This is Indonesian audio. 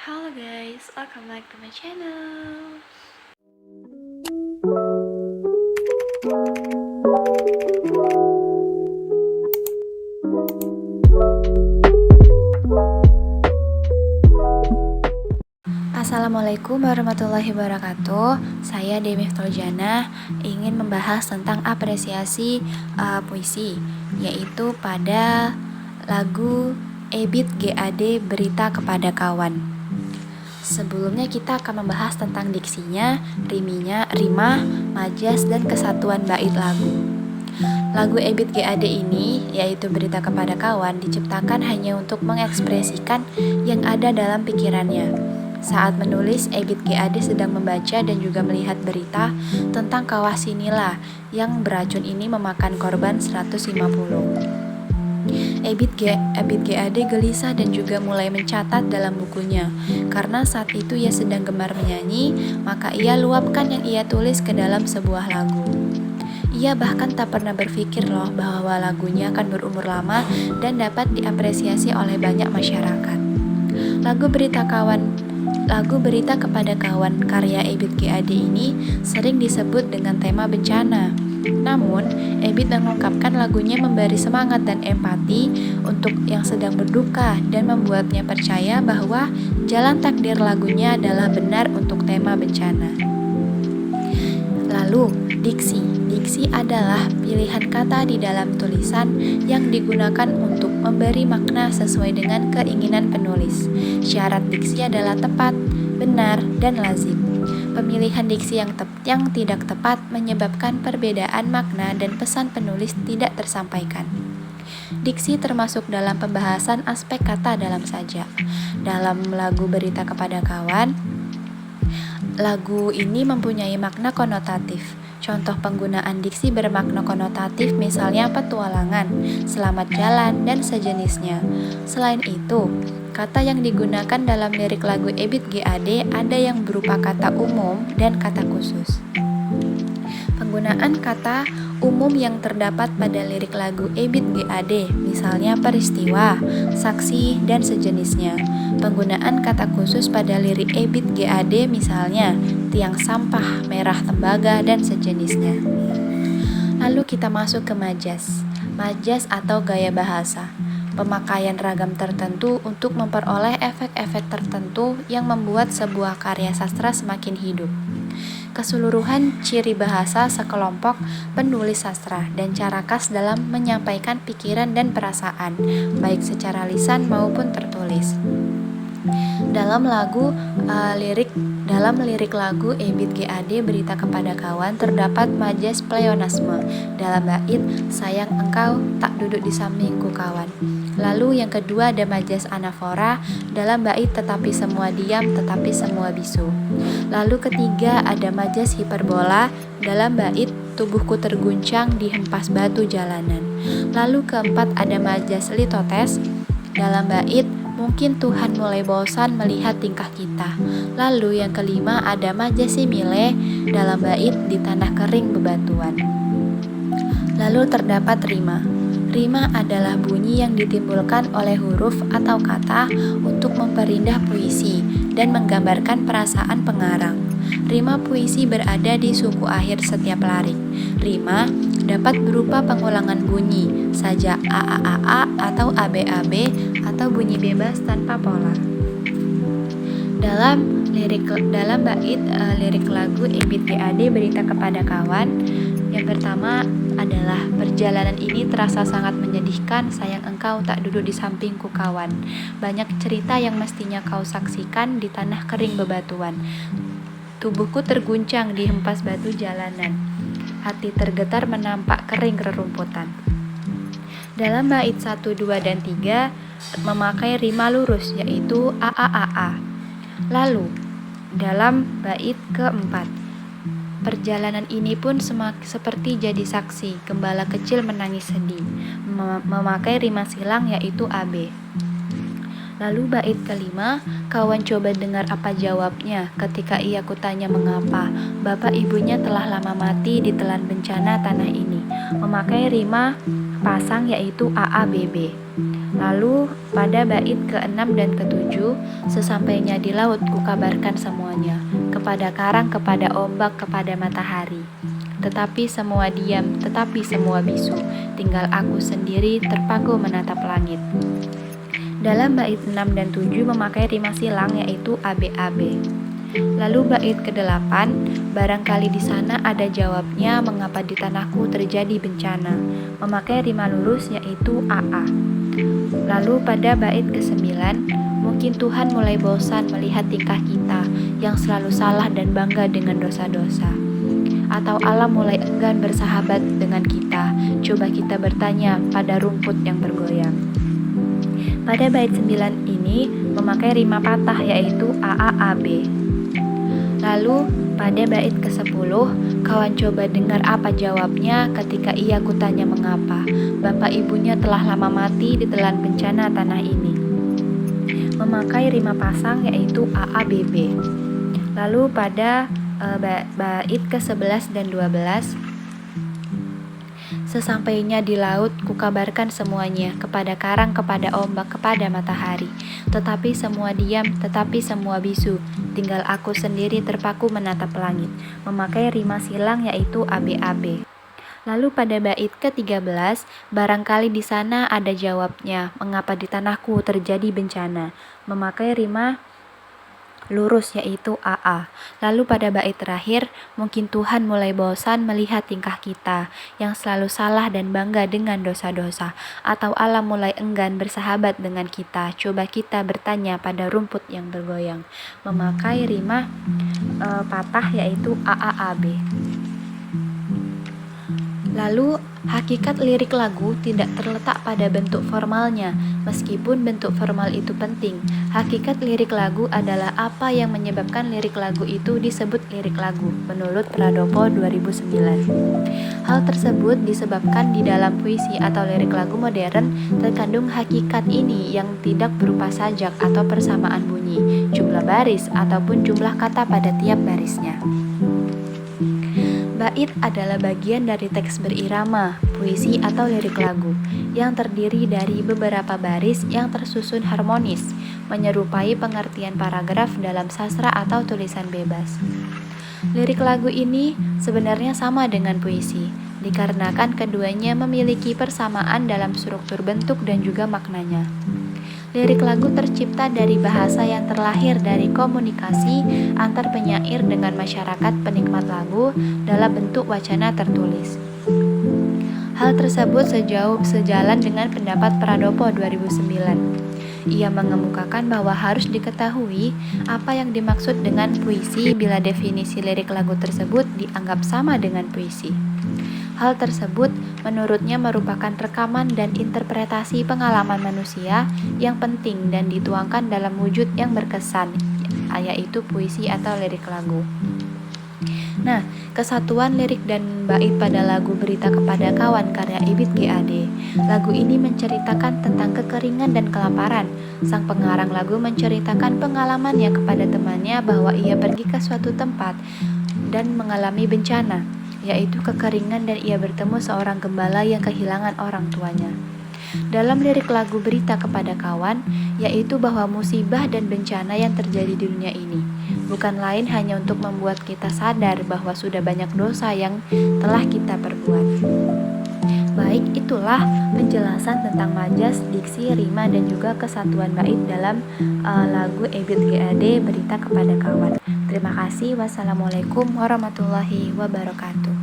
Halo guys, welcome back to my channel. Assalamualaikum warahmatullahi wabarakatuh. Saya Demi Toljana ingin membahas tentang apresiasi puisi, yaitu pada lagu Ebit GAD Berita Kepada Kawan. Sebelumnya kita akan membahas tentang diksinya, rimah, majas, dan kesatuan bait lagu. Lagu Ebit GAD ini, yaitu Berita Kepada Kawan, diciptakan hanya untuk mengekspresikan yang ada dalam pikirannya. Saat menulis, Ebit GAD sedang membaca dan juga melihat berita tentang kawah Sinila yang beracun ini memakan korban 150. Ebit GAD gelisah dan juga mulai mencatat dalam bukunya. Karena saat itu ia sedang gemar menyanyi, maka ia luapkan yang ia tulis ke dalam sebuah lagu. Ia bahkan tak pernah berpikir loh bahwa lagunya akan berumur lama dan dapat diapresiasi oleh banyak masyarakat. Lagu Berita Kepada Kawan karya Ebit GAD ini sering disebut dengan tema bencana. Namun, Ebit mengungkapkan lagunya memberi semangat dan empati untuk yang sedang berduka dan membuatnya percaya bahwa jalan takdir lagunya adalah benar untuk tema bencana. Lalu, diksi. Diksi adalah pilihan kata di dalam tulisan yang digunakan untuk memberi makna sesuai dengan keinginan penulis. Syarat diksi adalah tepat, benar, dan lazim. Pemilihan diksi yang tidak tepat menyebabkan perbedaan makna dan pesan penulis tidak tersampaikan. Diksi termasuk dalam pembahasan aspek kata dalam sajak. Dalam lagu Berita Kepada Kawan, lagu ini mempunyai makna konotatif. Contoh penggunaan diksi bermakna konotatif misalnya petualangan, selamat jalan, dan sejenisnya. Selain itu, kata yang digunakan dalam lirik lagu Ebit GAD ada yang berupa kata umum dan kata khusus. Penggunaan kata umum yang terdapat pada lirik lagu Ebit GAD, misalnya peristiwa, saksi, dan sejenisnya. Penggunaan kata khusus pada lirik Ebit GAD misalnya tiang sampah, merah tembaga, dan sejenisnya. Lalu kita masuk ke majas. Majas atau gaya bahasa. Pemakaian ragam tertentu untuk memperoleh efek-efek tertentu yang membuat sebuah karya sastra semakin hidup. Keseluruhan ciri bahasa sekelompok penulis sastra dan cara khas dalam menyampaikan pikiran dan perasaan, baik secara lisan maupun tertulis. Dalam lirik lagu Ebit GAD Berita Kepada Kawan terdapat majas pleonasme dalam bait sayang engkau tak duduk di sampingku kawan. Lalu yang kedua ada majas anafora dalam bait tetapi semua diam tetapi semua bisu. Lalu ketiga ada majas hiperbola dalam bait tubuhku terguncang dihempas batu jalanan. Lalu keempat ada majas litotes dalam bait mungkin Tuhan mulai bosan melihat tingkah kita. Lalu yang kelima ada majas simile dalam bait di tanah kering bebatuan. Lalu terdapat rima. Rima adalah bunyi yang ditimbulkan oleh huruf atau kata untuk memperindah puisi dan menggambarkan perasaan pengarang. Rima puisi berada di suku akhir setiap larik. Rima dapat berupa pengulangan bunyi, saja a atau ab atau bunyi bebas tanpa pola. Dalam bait lirik lagu Ebit GAD Berita Kepada Kawan, yang pertama adalah perjalanan ini terasa sangat menyedihkan, sayang engkau tak duduk di sampingku kawan. Banyak cerita yang mestinya kau saksikan di tanah kering bebatuan. Tubuhku terguncang dihempas batu jalanan. Hati tergetar menampak kering rerumputan. Dalam bait 1, 2, dan 3 memakai rima lurus yaitu a. Lalu dalam bait keempat, perjalanan ini pun seperti jadi saksi, gembala kecil menangis sedih, memakai rima silang yaitu AB. Lalu bait kelima, kawan coba dengar apa jawabnya ketika ia kutanya mengapa, bapak ibunya telah lama mati di telan bencana tanah ini, memakai rima pasang yaitu AABB. Lalu pada bait ke-6 dan ke-7, sesampainya di laut kukabarkan semuanya, kepada karang, kepada ombak, kepada matahari. Tetapi semua diam, tetapi semua bisu, tinggal aku sendiri terpaku menatap langit. Dalam bait 6 dan 7 memakai rima silang yaitu ABAB. Lalu bait ke-8, barangkali di sana ada jawabnya mengapa di tanahku terjadi bencana, memakai rima lurus yaitu AA. Lalu pada bait ke-9, mungkin Tuhan mulai bosan melihat tingkah kita yang selalu salah dan bangga dengan dosa-dosa. Atau Allah mulai enggan bersahabat dengan kita, coba kita bertanya pada rumput yang bergoyang. Pada bait 9 ini memakai rima patah yaitu AAAB. Lalu pada bait ke-10, kawan coba dengar apa jawabnya ketika ia kutanya mengapa. Bapak ibunya telah lama mati ditelan bencana tanah ini. Memakai rima pasang yaitu AABB. Lalu pada bait ke-11 dan 12, sesampainya di laut kukabarkan semuanya, kepada karang, kepada ombak, kepada matahari. Tetapi semua diam, tetapi semua bisu, tinggal aku sendiri terpaku menatap langit. Memakai rima silang yaitu ABAB. Lalu pada bait ke-13, barangkali di sana ada jawabnya, mengapa di tanahku terjadi bencana. Memakai rima lurus yaitu AA. Lalu pada bait terakhir, mungkin Tuhan mulai bosan melihat tingkah kita yang selalu salah dan bangga dengan dosa-dosa, atau Allah mulai enggan bersahabat dengan kita, coba kita bertanya pada rumput yang bergoyang. Memakai rima patah yaitu AAAB. Lalu, hakikat lirik lagu tidak terletak pada bentuk formalnya, meskipun bentuk formal itu penting. Hakikat lirik lagu adalah apa yang menyebabkan lirik lagu itu disebut lirik lagu, menurut Pradopo 2009. Hal tersebut disebabkan di dalam puisi atau lirik lagu modern terkandung hakikat ini yang tidak berupa sajak atau persamaan bunyi, jumlah baris, ataupun jumlah kata pada tiap barisnya. Bait adalah bagian dari teks berirama, puisi atau lirik lagu, yang terdiri dari beberapa baris yang tersusun harmonis, menyerupai pengertian paragraf dalam sastra atau tulisan bebas. Lirik lagu ini sebenarnya sama dengan puisi, dikarenakan keduanya memiliki persamaan dalam struktur bentuk dan juga maknanya. Lirik lagu tercipta dari bahasa yang terlahir dari komunikasi antar penyair dengan masyarakat penikmat lagu dalam bentuk wacana tertulis. Hal tersebut sejalan dengan pendapat Pradopo 2009. Ia mengemukakan bahwa harus diketahui apa yang dimaksud dengan puisi bila definisi lirik lagu tersebut dianggap sama dengan puisi. Hal tersebut menurutnya merupakan rekaman dan interpretasi pengalaman manusia yang penting dan dituangkan dalam wujud yang berkesan, yaitu puisi atau lirik lagu. Nah, kesatuan lirik dan bait pada lagu Berita Kepada Kawan karya Ebit GAD. Lagu ini menceritakan tentang kekeringan dan kelaparan. Sang pengarang lagu menceritakan pengalamannya kepada temannya bahwa ia pergi ke suatu tempat dan mengalami bencana, yaitu kekeringan, dan ia bertemu seorang gembala yang kehilangan orang tuanya. Dalam lirik lagu Berita Kepada Kawan, yaitu bahwa musibah dan bencana yang terjadi di dunia ini bukan lain hanya untuk membuat kita sadar bahwa sudah banyak dosa yang telah kita perbuat. Baik, itulah penjelasan tentang majas, diksi, rima, dan juga kesatuan bait dalam lagu Ebit GAD Berita Kepada Kawan. Terima kasih. Wassalamualaikum warahmatullahi wabarakatuh.